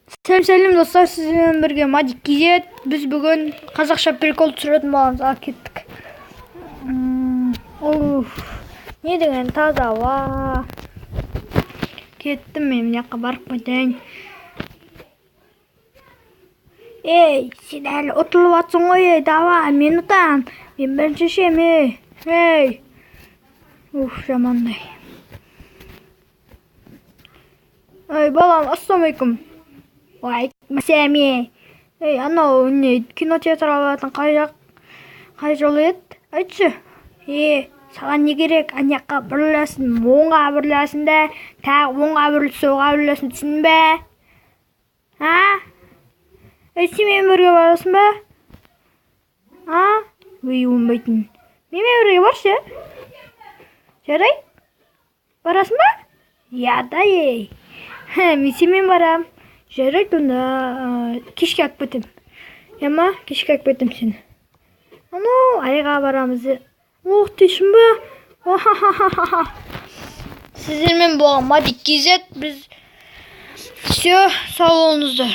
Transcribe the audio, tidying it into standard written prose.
Сәлем достар, сізбен бірге Мадик Кизет. Біз бүгін қазақша прикол түсіретін боламыз. Кеттік. Не деген таза ауа. Кеттім мен жаққа барып қайтайын. Ей, сен әлі ұтылып атсың ғой, давай, мен ұтам. Мен бірінші шешем, ей. Жамандай. Ей, балам, ассалаумағалейкум. Уағалейкумассалам. Ей, анау не кинотеатр алатын қай жол еді? Айтшы. Саған не керек? Анаққа бұрыласың, оңға бұрыласың да, тағы оңға бұрылып, солға бұрыласың, түсіндің бе? Сенімен бірге барасың ба? Оңбайтын. Менімен бірге баршы. Жарай? Барасың ба? Да, мен сенімен барам. Жарайды, онда кешке алып кетем. Кешке алып кетем сені. Айға барамыз. Дейсің ба? Сіздермен болған Мадик Кизет. Біз все, сау болыңыздар.